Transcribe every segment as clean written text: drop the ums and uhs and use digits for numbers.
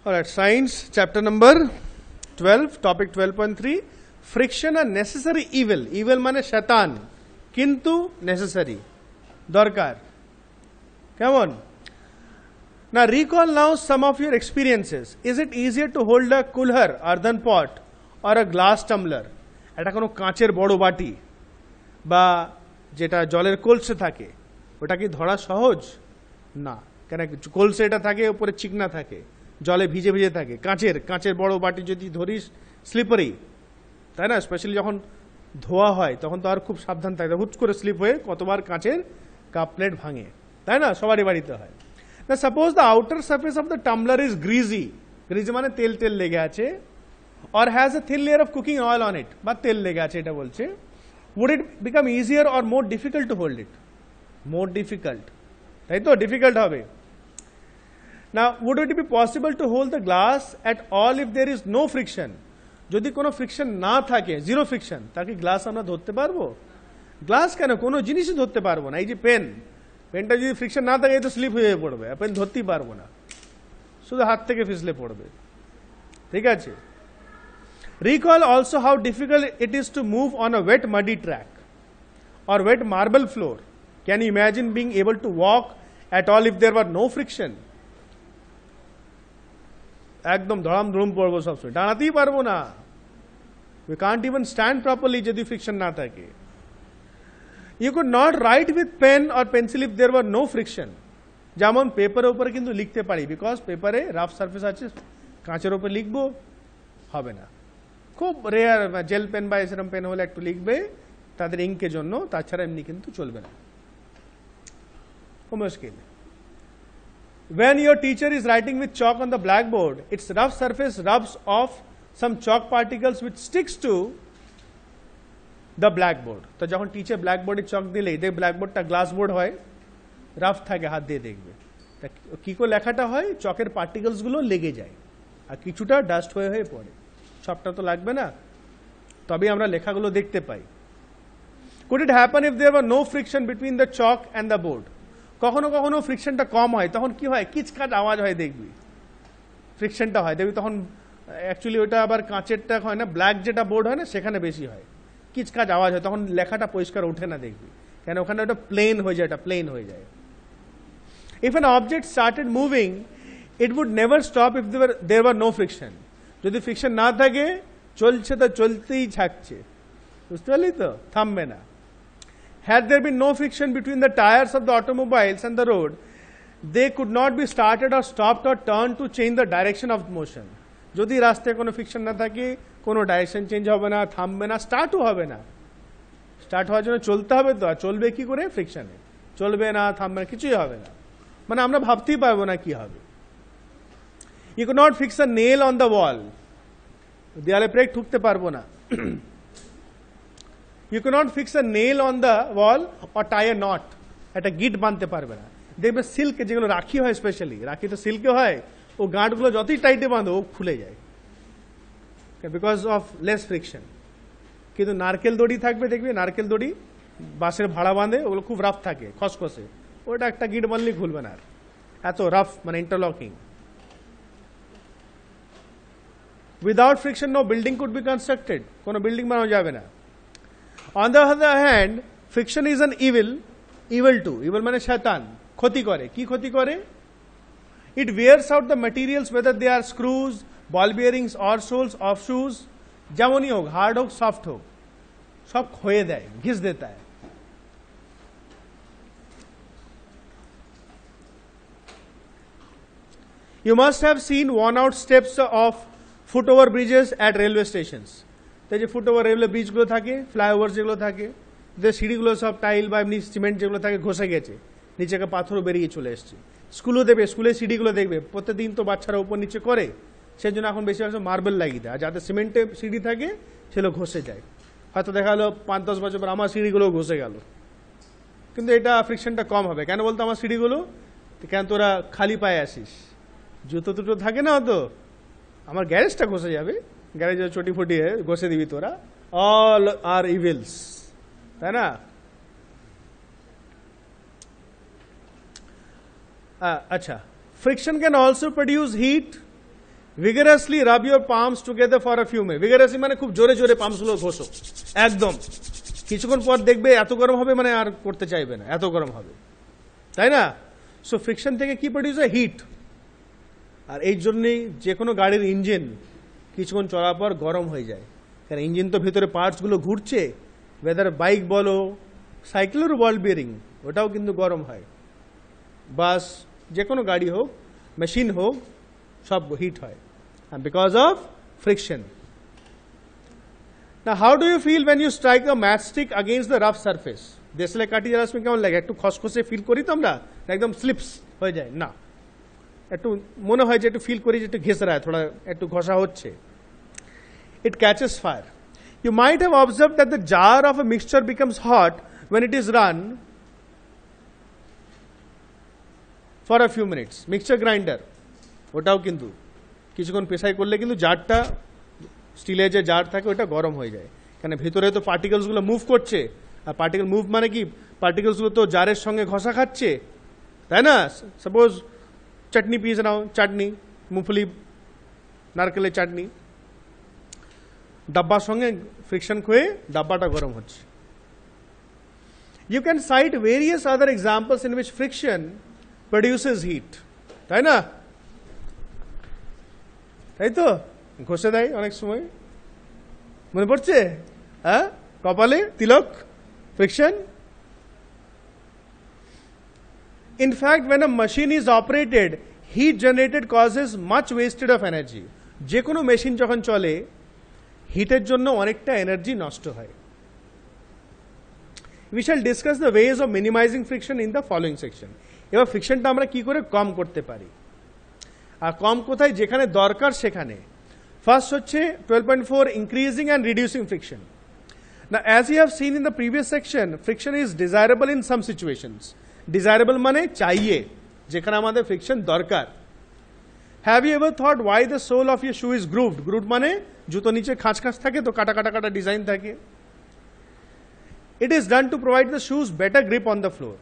Alright, science chapter number 12, topic 12.3. Friction a necessary evil. Evil মানে শয়তান, কিন্তু necessary, দরকার। কেমন? Now recall now some of your experiences. Is it easier to hold a kulhar earthen pot or a glass tumbler? এটা কোনো কাঁচের বড় বাটি বা যেটা জলের কলসে থাকে, ওটা কি ধরা সহজ? না, কেন কলসে এটা থাকে, উপরে চিকনা থাকে, জলে ভিজে ভিজে থাকে। কাঁচের বড় বাটি যদি ধরিস, স্লিপারি, তাই না? স্পেশালি যখন ধোয়া হয় তখন তো আর খুব সাবধান থাকে, হুট করে স্লিপ হয়ে কতবার কাঁচের কাপ প্লেট ভাঙে, তাই না? সবারই বাড়িতে হয়। না, suppose the outer surface of the tumbler is greasy, greasy মানে তেল তেল লেগে আছে, or has a thin layer of cooking oil on it, বা তেল লেগে আছে এটা বলছে। Would it become easier or more difficult to hold it? More difficult, তাই তো? ডিফিকাল্ট হবে। Now, would it be possible to hold the glass at all if there is no friction? যদি কোনো ফ্রিকশন না থাকে, জিরো ফ্রিকশন, তাকে glass আমরা ধরতে পারবো? গ্লাস কেন, কোনো জিনিসই ধরতে পারবো না। এই যে পেনটা যদি ফ্রিকশন না থাকে তো স্লিপ হয়ে পড়বে, পেন ধরতেই পারবো না, শুধু হাত থেকে ফিসলে পড়বে। ঠিক আছে? Recall also how difficult it is to move on a wet muddy track or wet marble floor. Can you imagine being able to walk at all if there were no friction? একদম ধরাম ধরুম পড়বো সবসময়, দাঁড়াতেই পারবো না। We can't even stand properly যদি friction না থাকে। You could not write with pen or pencil if there were no friction. যেমন পেপারের উপরে কিন্তু লিখতে পারি, বিকজ পেপারে রাফ সারফেস আছে, কাঁচের উপরে লিখবো হবে না। খুব রেয়ার জেল পেন বা এসএম পেন হলে একটু লিখবে তাদের ইঙ্কের জন্য, তাছাড়া এমনি কিন্তু চলবে না, খুব মুশকিল। When your teacher is writing with chalk on the blackboard, its rough surface rubs off some chalk particles which sticks to the blackboard. তো যখন টিচার ব্ল্যাকবোর্ডে চক দিলেই দেখ ব্ল্যাকবোর্ডটা গ্লাস বোর্ড হয়, রাফ থাকে, হাত দিয়ে দেখবে তা কি করে লেখাটা হয়, চকের পার্টিকেলসগুলো লেগে যায় আর কিছুটা ডাস্ট হয়ে হয়ে পড়ে, সবটা তো লাগবে না, তবেই আমরা লেখাগুলো দেখতে পাই। Could it happen if there were no friction between the chalk and the board? কখনো কখনো ফ্রিকশনটা কম হয়, তখন কি হয়, কিচকাচ আওয়াজ হয়, দেখবি ফ্রিকশনটা হয়, দেখবি তখন অ্যাকচুয়ালি ওটা আবার কাঁচেরটা হয় না, ব্ল্যাক যেটা বোর্ড হয় না সেখানে বেশি হয়, কিচকাচ আওয়াজ হয়, তখন লেখাটা পরিষ্কার ওঠে না, দেখবি কেন, ওখানে ওটা প্লেন হয়ে যায়, এটা প্লেন হয়ে যায়। If an object started moving, it would never stop if there were no friction. যদি ফ্রিকশন না থাকে, চলছে তো চলতেই থাকছে, বুঝতে পারলি তো, থামবে না। Had there been no friction between the tires of the automobiles and the road, they could not be started or stopped or turned to change the direction of motion. যদি রাস্তায় কোনো ফ্রিকশন না থাকে, কোনো ডাইরেকশন চেঞ্জ হবে না, থামবে না, স্টার্টও হবে না। স্টার্ট হওয়ার জন্য চলতে হবে তো, আর চলবে কি করে, ফ্রিকশনে চলবে না, থামবে না, কিছুই হবে না, মানে আমরা ভাবতেই পারবো না কি হবে। You could not fix a nail on the wall. দেয়ালে ব্রেক ঠুকতে পারবো না। You could not fix a nail on the wall or tie a knot. একটা গিট বাঁধতে পারবে না। দেখবে সিল্ক যেগুলো রাখি হয়, স্পেশালি রাখি তো সিল্কে হয়, ও গাঁটগুলো যতই টাইটে বাঁধো ও খুলে যায়, বিকজ অফ লেস ফ্রিকশন। কিন্তু নারকেল দড়ি থাকবে, দেখবি নারকেল দড়ি বাঁশের ভাড়া বাঁধে, ওগুলো খুব রাফ থাকে, খসখসে, ওটা একটা গিট বাঁধলেই খুলবে না, আর এত রাফ, মানে interlocking. Without friction, no building could be constructed. কোনো বিল্ডিং বানানো যাবে না। On the other hand, friction is an evil too. Evil মানে শয়তান, ক্ষতি করে। কি ক্ষতি করে? It wears out the materials, whether they are screws, ball bearings or soles of shoes. যেমনই হোক, হার্ড হোক, সফট হোক, সব ক্ষয়ে দেয়, ঘিস দেতা है। You must have seen worn out steps of foot over Bridges at railway stations. তাই যে ফুটওভার রেলওয়ে ব্রিজগুলো থাকে, ফ্লাইওভার যেগুলো থাকে, যে সিঁড়িগুলো সব টাইল বা এমনি সিমেন্ট যেগুলো থাকে ঘষে গেছে, নিচে পাথরও বেরিয়ে চলে এসছে। স্কুলও দেবে, স্কুলের সিঁড়িগুলো দেখবে প্রত্যেকদিন তো বাচ্চারা উপর নিচে করে, সেই জন্য এখন বেশিরভাগ মার্বেল লাগিয়ে দেয়, আর যাতে সিমেন্টে সিঁড়ি থাকে সেগুলো ঘষে যায়। হয়তো দেখা গেলো 5-10 বছর পর আমার সিঁড়িগুলো ঘষে গেল, কিন্তু এটা ফ্রিকশনটা কম হবে। কেন বলতো আমার সিঁড়িগুলো, কেন তোরা খালি পায়ে আসিস, জুতো টুটো থাকে না, তো আমার গ্যারেজটা ঘষে যাবে, গ্যারেজে চটি ফটি ঘষে দিবি তোরা, অল আর ইভিলস, তাই না? আচ্ছা, friction can also produce heat vigorously rub your palms together for a few minutes. Vigorously মানে খুব জোরে জোরে পামস গুলো ঘষো একদম, কিছুক্ষণ পর দেখবে এত গরম হবে মানে আর করতে চাইবে না, এত গরম হবে, তাই না? সো ফ্রিকশন থেকে কি প্রডিউস হয়? হিট। আর এই জন্যই যে কোনো গাড়ির ইঞ্জিন কিছুক্ষণ চলার পর গরম হয়ে যায়, কারণ ইঞ্জিন তো ভেতরে পার্টসগুলো ঘুরছে, ওয়েদার বাইক বলো, সাইকেলের বল বিয়ারিং ওটাও কিন্তু গরম হয়, বাস যে কোনো গাড়ি হোক, মেশিন হোক, সব হিট হয় because of friction. Now how do you feel when you strike a matchstick against the rough surface? দেশলে কাটি যারা সময় কেমন লাগে? একটু খসখসে ফিল করি তো আমরা, একদম স্লিপস হয়ে যায় না, একটু মনে হয় যে একটু ফিল করি যে একটু ঘেসে রায়, থোড়া একটু ঘষা হচ্ছে। It catches fire. You might have observed that the jar of a mixture becomes hot when it is run for a few minutes. Mixture grinder ওটাও কিন্তু কিছুক্ষণ পেশাই করলে কিন্তু জারটা, স্টিলের যে জার থাকে ওটা গরম হয়ে যায়, কারণ ভেতরে তো পার্টিকেলসগুলো মুভ করছে, আর পার্টিকেল মুভ মানে কি, পার্টিকেলসগুলো তো জারের সঙ্গে ঘষা খাচ্ছে, তাই না? সাপোজ চাটনি পিসে নাও, চাটনি, মুফলি, নারকেলের চাটনি, ডাব্বার সঙ্গে ফ্রিকশন হয়ে ডাব্বাটা গরম হচ্ছে। You can cite various other examples in which friction produces heat, তাই না? তাই তো, ঘষে দেয় অনেক সময়, মনে পড়ছে? হ্যাঁ, কপালে তিলক, friction. In fact, when a machine is operated, heat generated causes much wastage of energy. যে কোনো মেশিন যখন চলে, হিটের জন্য অনেকটা এনার্জি নষ্ট হয়। We shall discuss the ways of minimizing friction in the following section. এবার ফ্রিকশনটা আমরা কি করে কম করতে পারি, আর কম কোথায়, যেখানে দরকার সেখানে। ফার্স্ট হচ্ছে 12.4 increasing and reducing friction. Now as you have seen in the previous section, friction is desirable in some situations. Desirable মানে চাইয়ে, যেখানে আমাদের ফ্রিকশন দরকার। Have you ever thought why the sole of your shoe is grooved? Grooved মানে জুতো নিচে খাঁচ খাঁচ থাকে তো, কাটা কাটা কাটা ডিজাইন থাকে। It is done to provide the shoes better grip on the floor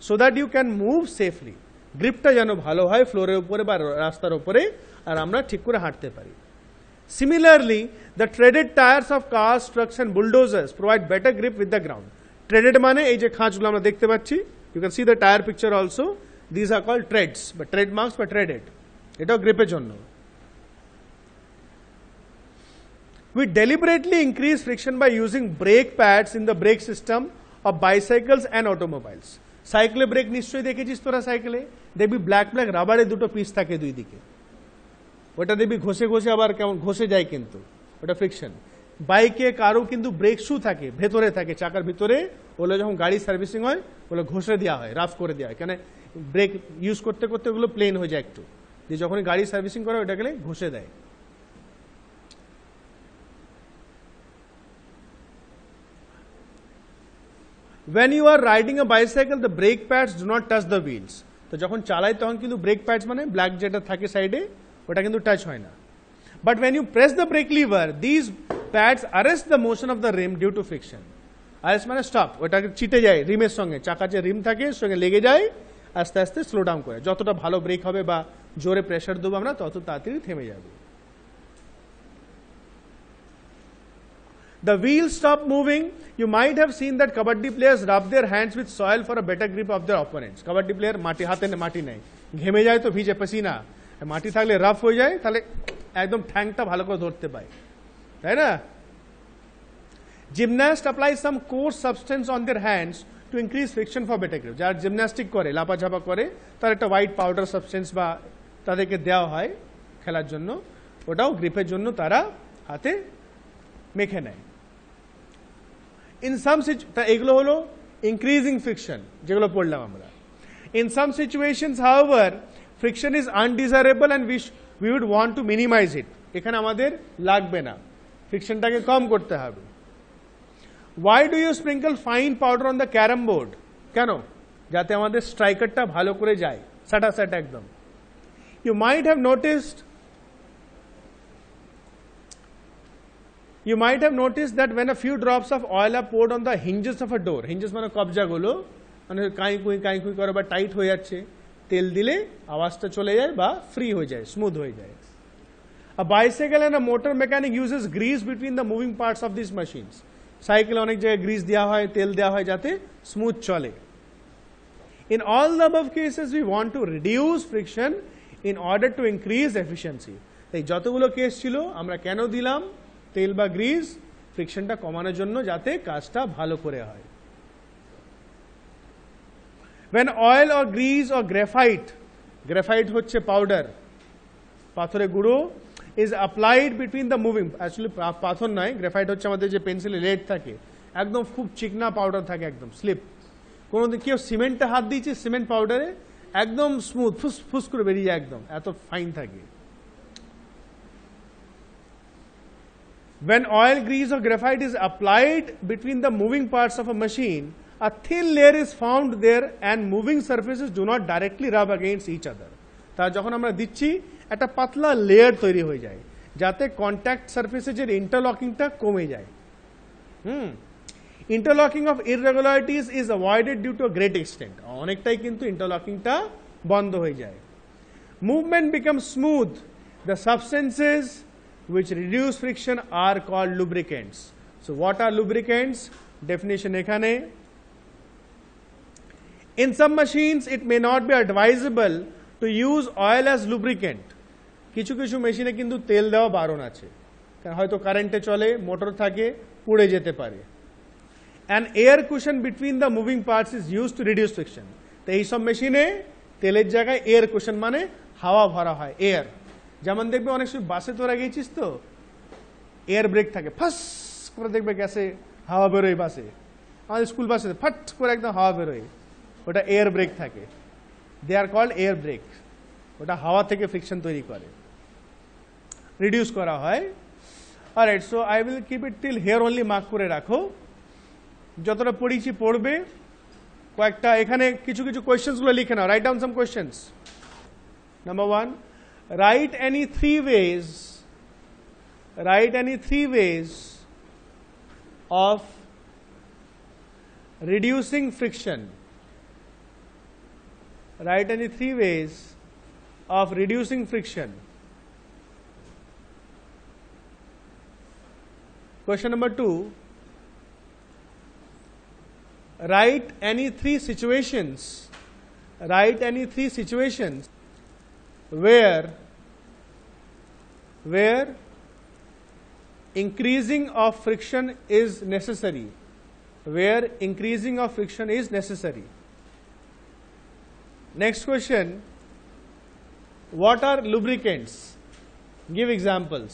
so that you can move safely. গ্রিপটা যেন ভালো হয় ফ্লোরের উপরে বা রাস্তার উপরে, আর আমরা ঠিক করে হাঁটতে পারি। Similarly, the treaded tires of cars, trucks and bulldozers provide better grip with the ground. Treaded মানে এই যে খাঁচগুলো আমরা দেখতে পাচ্ছি, you can see the tire picture also, these are called treads, but tread marks বা treaded, এটাও গ্রিপের জন্য। We deliberately increase friction by using brake pads in the brake system of bicycles and automobiles. সাইকেলে break নিশ্চয়ই দেখেছিস তোরা, সাইকেলে দেখবি black black রাবারের দুটো পিস থাকে দুই দিকে, ওটা দেখবি ঘষে ঘষে আবার কেমন ঘষে যায়, কিন্তু ওটা ফ্রিকশন। বাইকে কারও কিন্তু ব্রেক শু থাকে, ভেতরে থাকে চাকার ভিতরে, ওগুলো যখন গাড়ি সার্ভিসিং হয় ওগুলো ঘষে দেওয়া হয়, রাফ করে দেওয়া হয়, কেন ব্রেক ইউজ করতে করতে ওগুলো প্লেন হয়ে যায় একটু, দিয়ে যখনই গাড়ি সার্ভিসিং করে ওটা গেলে ঘষে দেয়। When you are riding a bicycle, the brake pads do not touch the wheels. তো যখন চালাই তখন কিন্তু ব্রেক প্যাডস মানে ব্ল্যাক যেটা থাকে সাইডে, ওটা কিন্তু টাচ হয় না। But when you press the brake lever, these pads arrest the motion of the rim due to friction. Arrest মানে স্টপ, ওটা চিটে যায় রিমের সঙ্গে, চাকা যে রিম থাকে সঙ্গে লেগে যায়, আস্তে আস্তে স্লো ডাউন করে। যতটা ভালো ব্রেক হবে বা জোরে প্রেসার দেবো আমরা, তত তাড়াতাড়ি থেমে যাবে। The wheels stop moving. You might have seen that kabaddi players rub their hands with soil for a better grip of their opponents. Kabaddi player মাটি হাতে মাটি নেয়, ঘেমে যায় তো ভিজে পসিনা, মাটি থাকলে রাফ হয়ে যায়, তাহলে একদম ঠ্যাংটা ভালো করে ধরতে পায়, তাই না? Gymnasts apply some coarse substance on their hands to increase friction for better grip. যারা জিমন্যাস্টিক করে, লাপাঝাপা করে, তার একটা হোয়াইট পাউডার সাবস্টেন্স বা তাদেরকে দেওয়া হয় খেলার জন্য, ওটাও গ্রিপের জন্য তারা হাতে মেখে নেয়। In some এগুলো হলো increasing friction যেগুলো পড়লাম আমরা। In some situations, however, friction is undesirable and we would want to minimize it. এখানে আমাদের লাগবে না, ফ্রিকশনটাকে কম করতে হবে। Why do you sprinkle fine powder on the carom board? কেন? যাতে আমাদের স্ট্রাইকারটা ভালো করে যায়, সাটা সাটা একদম। You might have noticed that when a few drops of oil are poured on the hinges of a door, hinges মানে কবজাগুলো, মানে কাই কুই করে বা টাইট হয়ে যাচ্ছে, তেল দিলে আওয়াজটা চলে যায় বা ফ্রি হয়ে যায়, স্মুথ হয়ে যায়। A bicycle and a motor mechanic uses grease between the moving parts of these machines. Cycle অনেক জায়গায় grease দেওয়া হয়, তেল দেওয়া হয় যাতে smooth চলে. In all the above cases, we want to reduce friction in order to increase efficiency. এই যতগুলো কেস ছিল আমরা কেন দিলাম তেল বা গ্রিজ ফ্রিকশনটা কমানোর জন্য যাতে কাজটা ভালো করে হয়. When oil or grease or graphite হচ্ছে পাউডার, পাথরের গুঁড়ো, is applied between the moving, actually পাথর নয়, গ্রাফাইট হচ্ছে আমাদের যে পেন্সিলে লেড থাকে, একদম খুব চিকনা পাউডার থাকে, একদম স্লিপ. কোনোদিন কেউ সিমেন্টে হাত দিয়েছে, সিমেন্ট পাউডারে একদম স্মুথ ফুস ফুস করে বেরিয়ে যায়, একদম এত ফাইন থাকে. When oil, grease or graphite is applied between the moving parts of a machine, a thin layer is found there and moving surfaces do not directly rub against each other. তা যখন আমরা দিচ্ছি একটা পাতলা layer তৈরি হয়ে যায় যাতে কন্ট্যাক্ট সারফেসের ইন্টারলকিংটা কমে যায়. Interlocking of irregularities is avoided due to a great extent. অনেকটাই কিন্তু ইন্টারলকিংটা বন্ধ হয়ে যায়. Movement become smooth. The substances which reduce friction are called lubricants. So what are lubricants? Definition ekhane. In some machines it may not be advisable to use oil as lubricant. কিছু কিছু মেশিনে কিন্তু তেল দেওয়া বারণ আছে, কারণ হয়তো কারেন্টে চলে, মোটর থাকে, পুড়ে যেতে পারে. An air cushion between the moving parts is used to reduce friction. তো এই সব মেশিনে তেলের জায়গায় এয়ার কুশন মানে হাওয়া ভরা হয়, এয়ার. যেমন দেখবে অনেক সময় বাসে তোরা গেছিস তো এয়ার ব্রেক থাকে, ফাস করে দেখবে গ্যাসে হাওয়া বেরোয়, বাসে আমাদের স্কুল বাসে ফাট করে একদম হাওয়া বেরোয়, ওটা এয়ার ব্রেক থাকে. দে আর কল্ড এয়ার ব্রেক. ওটা হাওয়া থেকে ফ্রিকশন তৈরি করে, রিডিউস করা হয়. Alright, so I will keep it till here only, mark করে রাখো. যতটা পড়িয়েছি পড়বে. কয়েকটা এখানে কিছু কিছু কোয়েশ্চেন্সগুলো লিখে নাও. Write down some questions. Number 1, write any three ways of reducing friction. Write any 3 ways of reducing friction. Question number 2, write any 3 situations where increasing of friction is necessary. Next question, what are lubricants? Give examples.